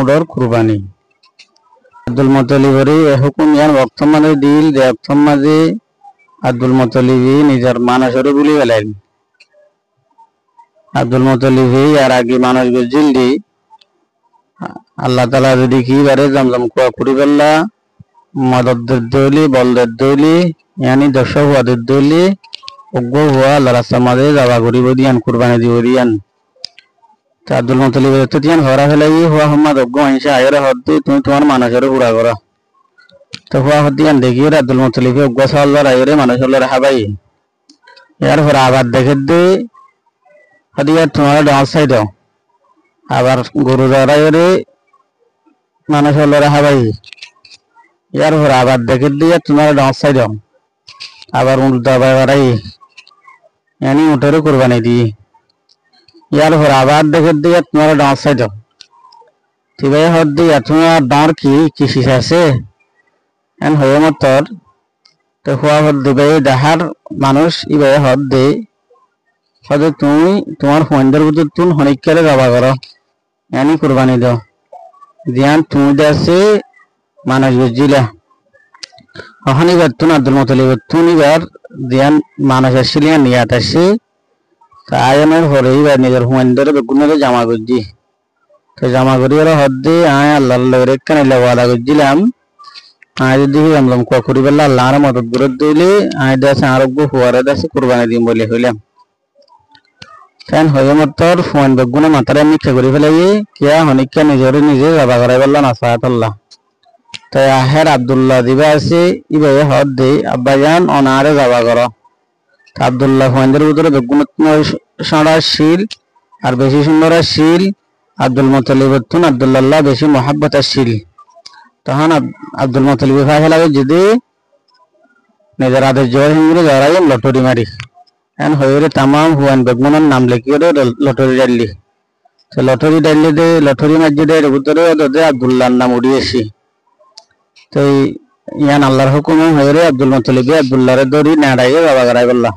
উডর কুরবানি আব্দুল মুত্তালিবের এই হুকুম ইয়ান ওয়াক্ত মাঝে দিল যে ওয়াক্ত মাঝে আব্দুল মুত্তালিবি নিজের মানুষের বলি গেলেন আব্দুল মুত্তালিবি আর আগে মানুষ গজিল দি আল্লাহ তাআলা যদি কি বারে জমজম কুয়া করি বললা মদদের দলি বলদের দলি ইয়ানি দর্শক ওয়াদের দলি অজ্ঞ হওয়া আল্লাহ রাস্তা মাঝে যাওয়া করিব দিয়ান কুরবানি দিব দিয়ান আব্দুল মুত্তালিবের তো দিয়ান হরা ফেলাই হওয়া হম্মা অজ্ঞ হিংসা আয়রে হদ্দি তুমি তোমার মানুষের পুরা করো তো হওয়া হদ্দিয়ান দেখি আব্দুল মুত্তালিবে অজ্ঞ সাল্লার আয়রে মানুষের হাবাই ইয়ার হরা আবার দেখে দে হদিয়া তোমার ডাল সাই দাও আবার গরু জড়াইরে মানুষের হাবাই ইয়ার হরা আবার দেখে দিয়ে তোমার ডাল সাই দাও আবার উল্টা বাড়াই यानी उठेरो कुर्बानी दी यार फिर आबाद देखे दिया तुम्हारा डांस साइड ठीक है हद दिया तुम्हारा डांर की किसी से एन हो मत तो हुआ हद दिबे दहार मानुष इबे हद दे हद तुम्ही तुम्हार फोनदर बुद्ध तुम हनिक करे जावा करो यानी कुर्बानी दो ध्यान तुम जैसे मानुष बुझिला अहनी बत्तुन अब्दुल मुत्तालिब तुनी बार ध्यान मानुष असलिया नियत আছে তায়নের হরে বা নিজের হুমন্দর বেগুনের জামা গজি তো জামা করির হদ্দে আয় আল্লাহর লরে কানে ওয়াদা গজিলাম আয় যদি আমলম কো করি বললা আল্লাহর মদদ বিরোধ দিলে আয় দাস আরোগ্য হওয়ারে দাস কুরবানি দিম বলে হইলাম কেন হয়ে মতর ফোন বেগুনে মাথারে মিঠে করি ফেলাই কিয়া হনিকা নিজের নিজে জাবা করাই বললা নাসাত আল্লাহ तो आहेर अब्दुल्ला दिबा আছে ইবে হদ দে আব্বাজান অনারে যাওয়া করো আব্দুল্লাহ ফোনদের ভিতরে বেগুন সাড়া শিল আর বেশি সুন্দর শিল আব্দুল মুত্তালিব তুন আব্দুল্লাহ বেশি মোহাব্বত শিল তখন আব্দুল মুত্তালিব ফাইলা লাগে যদি নিজের আদেশ জোর হিঙ্গুরে জড়াই লটরি মারি এন হইরে तमाम হুয়ান বেগুনের নাম লিখিরে লটরি ডাললি তো লটরি ডাললি দে লটরি মসজিদের ভিতরে দে আব্দুল্লাহর নাম উড়িয়েছি तो यान अल्लाहर हुकुम हरे अब्दुल मुत्तालिब अब्दुल्लाहर दरी नाड़ाई बाबा कराई बल्ला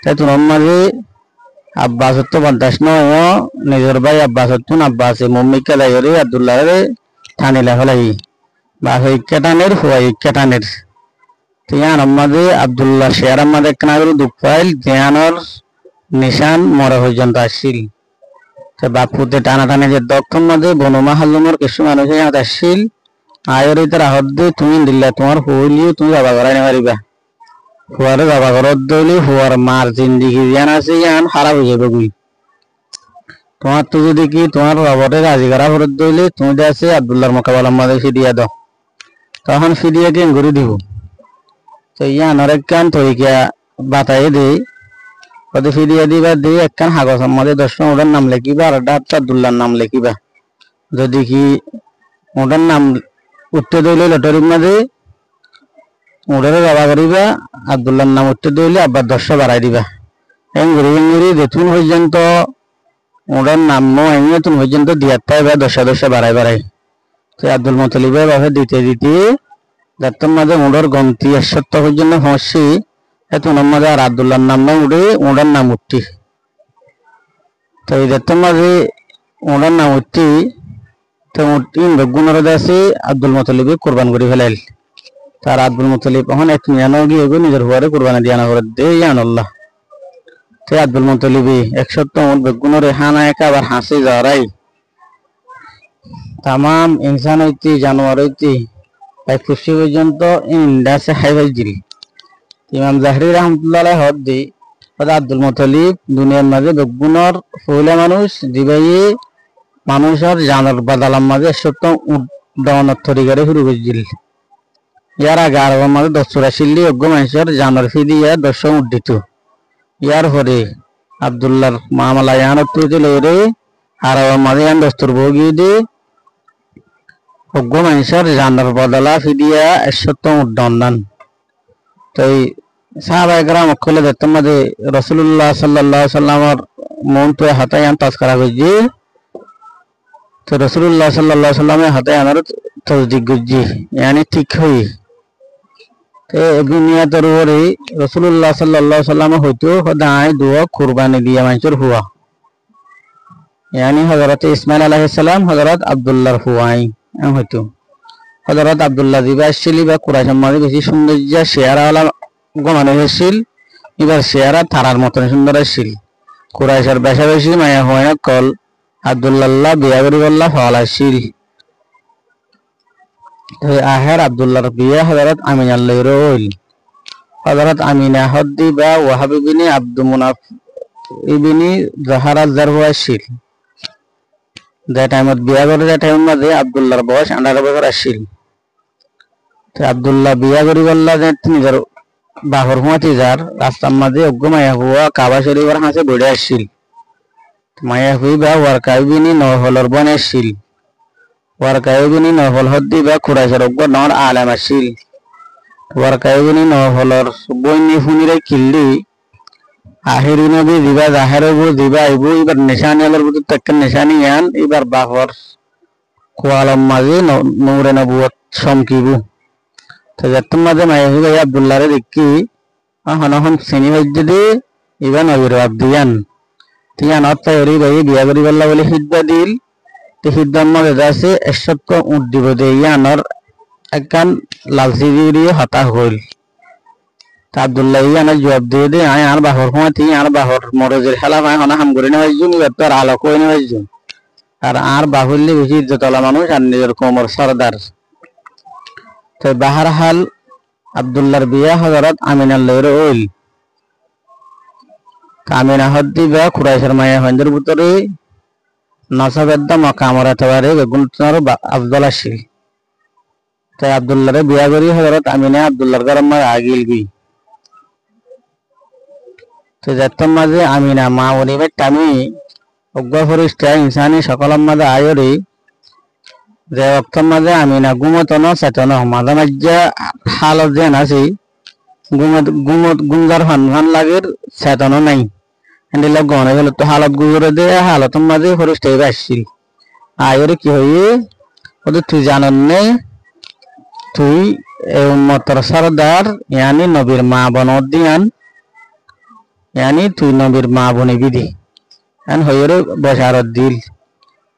ताई तुम माजे अब्बास तो बंदाश न हो निजर भाई अब्बास तुन अब्बास मम्मी के लायरे अब्दुल्लाहर थाने लहलाई बाहे इक्कटानेर हुआ इक्कटानेर तो यान माजे अब्दुल्लाह शेर माजे कनागरु दुफाइल ध्यानर निशान मरे हो जनता शिल तो बापुते टाना टाने जे दक्षिण माजे बनुमा हालुमर किसु मानुष यहाँ दाशिल आयरे तर हद्दे तुम दिल्ला तुम्हार होलियो तुम जाबा कराई ना पारिबा हुआर जाबा करत दइले हुआर मार जिंदगी यान আছে यान খারাপ হয়ে যাবে কই তোমার তো যদি কি তোমার রবরে রাজি করা করত দইলে তুমি দেশে আব্দুল্লাহর মোকাবেলা মাঝে ফিরিয়া দাও তখন ফিরিয়া কে ঘুরে দিব তো ইয়ান আরেক কান তরিকা বাতায়ে দে ওদে ফিরিয়া দিবা দে এক কান কাগজ মধ্যে 10 ওটার নাম লিখিবা আর আব্দুল্লাহর নাম লিখিবা যদি কি ওটার নাম উঠতে দিলে লটারির মাঝে উড়ে যাবা করিবা আব্দুল্লাহর নাম উঠতে দিলে আবার 10 বাড়াই দিবা এঙ্গুরি যেতুন পর্যন্ত ওটার নাম এমনি তুমি পর্যন্ত দিয়াতাই বা 10 বাড়াই তো আব্দুল মুত্তালিবের বাপে দিতে দিতে যার মাঝে ওটার গন্তি 70 পর্যন্ত হসি এতুন মাঝে আর আব্দুল্লাহর নাম না উড়ে ওটার নাম উঠতি তো এই যার মাঝে ওটার নাম উঠতি तो तीन बेगुनर दासे अब्दुल मुत्तालिब कुर्बान करी फेलाइल तार अब्दुल मुत्तालिब हन एक मियानो गिए निजर हुआरे कुर्बानी दियाना करे दे यान अल्लाह ते अब्दुल मुत्तालिब 100 बेगुनर हाना एका आबार हासि जराई तमाम इंसान हইতে जानवर हইতে তাই খুশি পর্যন্ত ইন্ডা সে হাইবাই জিল ইমাম জাহরি রাহমাতুল্লাহ আলাইহি হদ দি আব্দুল মুত্তালিব দুনিয়ার মাঝে বেগুনর ফইলা মানুষ দিবাইয়ে মানুষের জানার বদলার মাঝে সত্য উদ্দানের তরিকারে শুরু করেছিল ইয়ার আগে আরবের মাঝে 10 অজ্ঞ মানুষের জানার ফিরিয়া 10 উদ্দিত ইয়ার পরে আব্দুল্লাহর মামলা ইয়ানত তুলে রে আরবের মাঝে ইয়ান দস্তর ভোগিয়ে দিয়ে অজ্ঞ মানুষের জানার বদলা ফিরিয়া সত্য উদ্দান তো এই সাহাবায়ে কেরাম কলে দেখতে মাঝে রাসূলুল্লাহ সাল্লাল্লাহু আলাইহি সাল্লামের মন তো হাতে ইয়ান তাজকারা কইজি तो रसूलुल्लाह सल्लल्लाहु अलैहि वसल्लम हाथे आनार तस्दीक गुजी यानी ठीक हुई तो दुनिया तरवरे रसूलुल्लाह सल्लल्लाहु अलैहि वसल्लम होतो खुदाए दुआ कुर्बानी दिया मानचर हुआ यानी हजरत इस्माइल अलैहिस्सलाम हजरत আব্দুল্লাহর ফুয়াই হয়তো হজরত আব্দুল্লাহ দিবা আসছিল বা কুরাইশের মাঝে বেশি সৌন্দর্য শেয়ারা গমানো হয়েছিল এবার শেয়ারা তারার মতন সুন্দর আসছিল কুরাইশের বেশা বেশি মায়া হয় না কল আব্দুল্লাহ বিয়া করি বললা ফল আসছিল আহের আব্দুল্লাহর বিয়া হজরত আমিনার লইর হইল হজরত আমিনা হদ্দি বা ওয়াহাব ইবনে আব্দু মুনাফ ইবনে জাহারা জারহু আসছিল যে টাইমত বিয়া করে যে টাইম মাঝে আব্দুল্লাহর বয়স 18 বছর আসছিল তো আব্দুল্লাহ বিয়া করি বললা যে নিজের বাহর হুঁয়াতি যার রাস্তার মাঝে অজ্ঞ মায়া হুয়া কাবা শরীফের হাসে বড়ে আসছিল মায়া হুই বা ওয়ারকাইবিনী নহলর বন আসছিল ওয়ারকাইবিনী নহল হদ্দি বা কুরাইশের অজ্ঞ নর আলেম আসছিল ওয়ারকাইবিনী নহলর বইনি ফুনিরে কিল্লি আহেরি নবী দিবা জাহের দিবা আইবু এবার নিশানি আলোর বুধ তেকেন নিশানি ইয়ান এবার বাহর কোয়ালম মাঝে নূরে নবুয়ত সমকিবু তো যত মাঝে মায়া হুই ভাই আব্দুল্লাহরে দেখি হনহন শ্রেণী হজ্জে এবার নবীর আব্দিয়ান তিয়ান অত্যায়রি ভাই বিয়া করি বললা বলে হিদ্দা দিল তো হিদ্দার মাঝে আছে 100 উঠ দিব দে ইয়ানর একখান লালসি দিয়ে হতাশ হইল আব্দুল্লাহ ইয়ানের জবাব দিয়ে দে আয় আর বাহর হুঁয়াতি আর বাহর মরজের খেলা পায় হনা হাম করে নেওয়ার জন্য এবার তো আর আলো করে নেওয়ার জন্য আর বাহুল্যে বেশি ইজ্জতলা মানুষ আর নিজের কোমর সরদার তো বাহার হাল আব্দুল্লাহর বিয়া হজরত আমিনার লইর ওইল আমিনা হদ্দি বা কুরাইশের মায়া হঞ্জের ভিতরে নসাবেদ্দা মকামর এতবারে বেগুন আফদল আসছিল তাই আব্দুল্লাহরে বিয়া করি হজরত আমিনা আব্দুল্লাহর গরম মাঝে আগিল গই তো যাত্তর মাঝে আমিনা মা অনিবের টামি অজ্ঞ ফরিষ্টা ইনসানি সকলের মাঝে আয়রি যে অক্ষর মাঝে আমিনা গুমতন চেতন মাঝে মাঝে হালত যেন আছি গুমজার ফান লাগের চেতন নাই এন্ডিলা গনে গেল তো হালত গুজরে দে হালতের মাঝে ফরিষ্টাই আসছিল আয়রি কি হইয়ে ওদের তুই জানন নে তুই এই উম্মতর সরদার ইয়ানি নবীর মা বনদ দিয়ান यानी তুই নবীর মা বনে বিধি এন হইরে বসারত দিল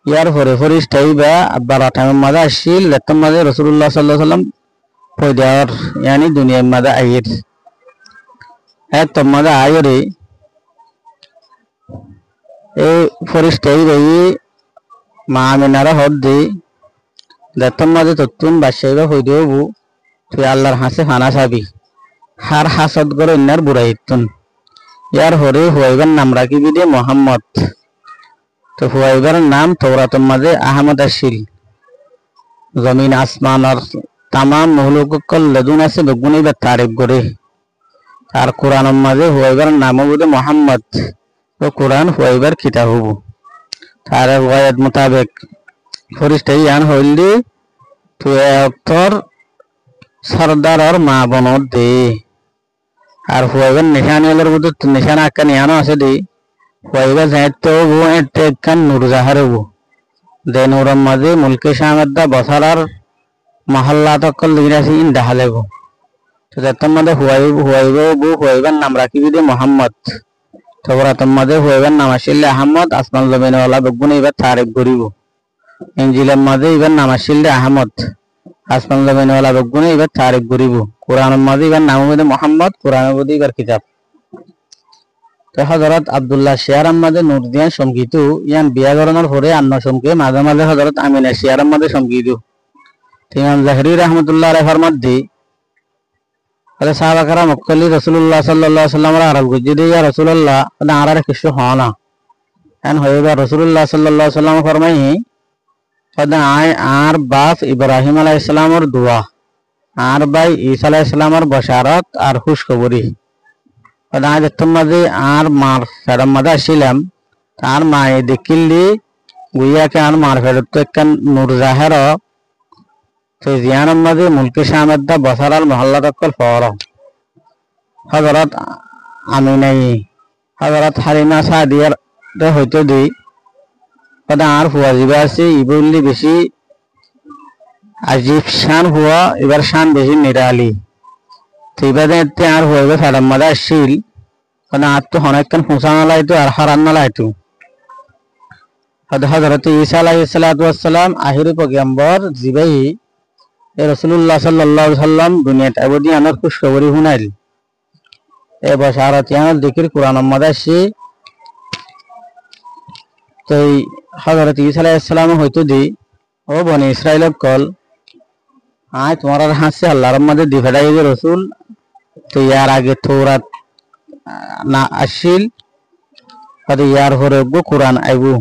ইয়ার পরে ফরিস্তাই বা আব্বার আঠামের মাঝে আসছিল লেতম মাঝে রাসূলুল্লাহ সাল্লাল্লাহু আলাইহি সাল্লাম পয়দার यानी দুনিয়ার মাঝে আইর এক তো মাঝে আইরে এই ফরিস্তাই ভাই মা আমিনার হদ দে লেতম মাঝে ততুন বাসাইবা হই দেবু তুই আল্লাহর হাসে ফানা চাবি হার হাসদ করে ইন্নার বুড়াইতুন ইয়ার হরে হুয়াইবার নাম রাখিবি দে মোহাম্মদ তো হুয়াইবার নাম তওরাতের মাঝে আহমদ আসিল জমিন আসমানের তামাম মহলুকল লদুন আছে বেগুন এবার তারিফ করে আর কোরআনের মাঝে হুয়াইবার নাম হবে মোহাম্মদ তো কোরআন হুয়াইবার কিতাব হব তার ওয়ায়াত মোতাবেক ফরিস্তাই ইয়ান হইল দে তো অক্ষর সরদার আর মা বনদ দে আর হুয়াইবার নিশানি আলোর বুধ নিশানা আক্কা নিয়ানো আছে দি হুয়াইবার যাইতে হবো একখান নূর জাহার হবো দে নূরের মাঝে মুলকে শামেদ্দা বসারার মহল্লা তকল লিরাসি ইন ডাহালেবো তো যার মাঝে হুয়াইবার নাম রাখিবি দে মোহাম্মদ তবরাতর মাঝে হুয়াইবার নাম আসিলে আহমদ আসমান জমিনওয়ালা বেগুন এবার তারিফ করিব ইনজিলের মাঝে এবার নাম আসিলে আহমদ আসমান জমিনওয়ালা বেগুন এবার তারিফ করিব কোরআনের মাঝে এবার নাম হবে মোহাম্মদ কোরআনের মধ্যে এবার কিতাব তো হযরত আব্দুল্লাহ শেয়ারাম মাঝে নূর দিয়ান সমকিত ইয়ান বিয়া করানোর পরে আন্ন সমকে মাঝে মাঝে হযরত আমিনা শেয়ারাম মাঝে সমকিত ইমাম জাহরি রাহমাতুল্লাহ আলাইহি ফরমাত দি তাহলে সাহাবা کرام মক্কালি রাসূলুল্লাহ সাল্লাল্লাহু আলাইহি ওয়াসাল্লাম আরব গুজি দে ইয়া রাসূলুল্লাহ না আরারে কিছু হনা এন হইবা রাসূলুল্লাহ সাল্লাল্লাহু আলাইহি ওয়াসাল্লাম ফরমাই কদা আয় আর বাপ ইব্রাহিম আলাইহিস সালামের দোয়া আর ভাই ঈসা আলাইহিস সালামের বশারত আর খুশখবরি কদা আজ তোমাদে আর মার ফেরাম মাদা আসিলাম তার মায়ে দেখিলি গুইয়া কে আর মার ফেরত তো একখান নূর জাহের তো জিয়ানের মাঝে মুলকে শামেদ্দা বসারাল মহল্লা তকল ফর হযরত আমিনাই হযরত হালিমা সাদিয়ার হইতে দি কদা আর হুয়া জিবা আছে ইবুল্লি বেশি আজিব শান হুয়া এবার শান বেশি নিরালি তো ইবাদে আর হুয়াইবে ফেরাম মাদা আসছিল কদা আর তো অনেকক্ষণ ফুসান লাইতো আর হারান লাইতো হযরত ঈসা আলাইহিস সালাতু ওয়াস সালাম আখিরি পয়গম্বর জিবাই রাসূলুল্লাহ সাল্লাল্লাহু আলাইহি সাল্লাম দুনিয়াত আবদি আনার খুশখবরি শুনাইল এ বাশারাত ইয়ানাল যিকির কুরআন মাদাসি তো হযরত ঈসা আলাইহিস সালাম হয়তো দি ও বনি ইসরাইল কল আয় তোমার হাসে আল্লাহর মধ্যে দি ফেরাই যে রাসূল তো ইয়ার আগে তৌরাত না আসিল আর ইয়ার পরে কুরআন আইবো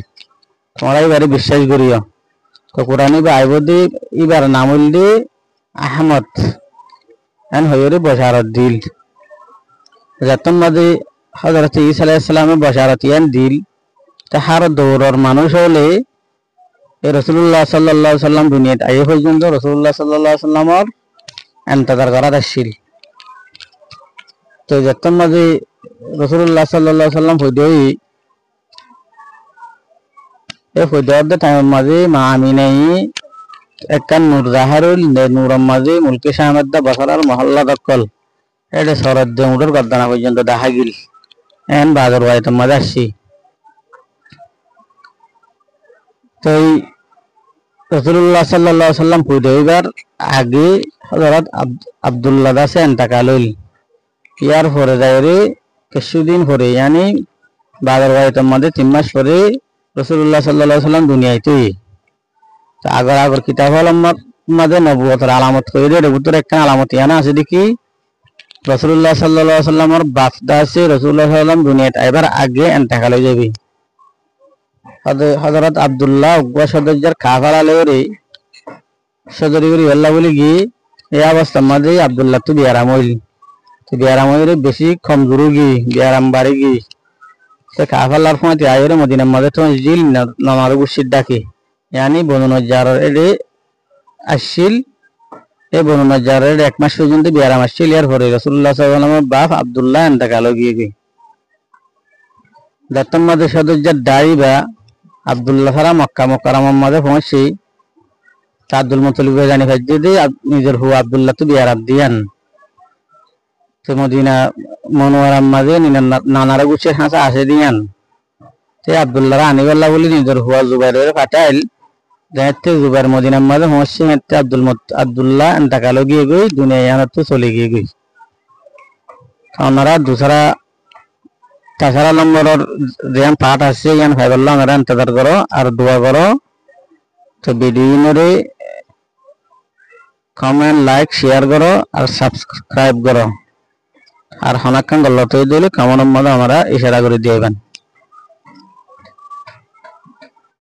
তোমরা এবারে বিশ্বাস করিও তো কোরআন বা আইব দি এবার নাম হইল দি আহমদ এন হইরে বশারত দিল যতন মাঝে হযরত ঈসা আলাইহিস সালামের বশারত ইয়ান দিল তাহার দৌড়র মানুষ হলে এই রাসূলুল্লাহ সাল্লাল্লাহু আলাইহি সাল্লাম দুনিয়াত আইয়ে পর্যন্ত রাসূলুল্লাহ সাল্লাল্লাহু আলাইহি সাল্লামর ইন্তজার করা আসছিল তো যতন মাঝে রাসূলুল্লাহ সাল্লাল্লাহু আলাইহি সাল্লাম হইদই এ ফয়দার টাইম মাঝে মা আমিনাই একখান নূর জাহারুল নূর মাঝে মুলকে শাহমাদ্দা বসরার মহল্লা দখল এটা সরদ দে উডর গদ্দানা পর্যন্ত দেখা গিল এন বাজার বাইত মাঝে আসছি তো রাসূলুল্লাহ সাল্লাল্লাহু আলাইহি সাল্লাম পয়দাইবার আগে হযরত আব্দুল্লাহ দাসে ইন্তেকাল হইল ইয়ার পরে যায়রে কিছুদিন পরে यानी বাজার বাইত মাঝে 3 মাস পরে রাসূলুল্লাহ সাল্লাল্লাহু আলাইহি সাল্লাম দুনিয়াতে তো আগর কিতাব আলামত মাঝে নবুয়তের আলামত কইরে এর ভিতরে একটা আলামত ইয়ানা আছে দেখি রাসূলুল্লাহ সাল্লাল্লাহু আলাইহি সাল্লামের বাপ দাসে রাসূলুল্লাহ সাল্লাল্লাহু আলাইহি সাল্লাম দুনিয়াতে আইবার আগে ইন্তেকাল হয়ে যাবে হযরত আব্দুল্লাহ উগবা সদরজার কাফার আলেরে সদরিগরি আল্লাহ বলি গি এই অবস্থা মাঝে আব্দুল্লাহ তো বিয়ারাম হইল তো বিয়ারাম হইরে বেশি কমজোর গি বিয়ারাম বাড়ি গি সে কাফালার ফতে আইরে মদিনার মাঝে তো জিল নামার গুশিদ ডাকে यानी বনু নজ্জারের এডে আসিল এ বনু নজ্জারের এক মাস পর্যন্ত বিয়ারাম আসছিল এর পরে রাসূলুল্লাহ সাল্লাল্লাহু আলাইহি ওয়াসাল্লামের বাপ আব্দুল্লাহ ইন্তেকাল হয়ে গিয়ে দত্তম মাঝে সদরজার দাইবা আব্দুল্লাহ সারা মক্কা মুকাররমার মাঝে পৌঁছি আব্দুল মুত্তালিব জানি ফাজে দে নিজের হুয়া আব্দুল্লাহ তো বিয়ারাম দিয়ান তো মদিনা মনোয়ারার মাঝে নানারা গুছে হাসা আসে দিয়ান তে আব্দুল্লাহ আনিবাল্লাহ বলি নিজের হুয়া জুবাইরের পাঠাইল দেখতে জুবাইর মদিনার মাঝে পৌঁছি মেতে আব্দুল্লাহ ইন্তেকাল হয়ে গই দুনিয়া তো চলে গিয়ে গই ওনারা তাছাড়া নম্বরের যেন পাঠ আছে ইয়ান ফাইবাল্লাহ আমরা ইন্তজার করো আর দোয়া করো তো ভিডিওরে কমেন্ট লাইক শেয়ার করো আর সাবস্ক্রাইব করো আর হনাক্কান গল্লত দিলে কমেন্টের মধ্যে আমরা ইশারা করে দিবেন।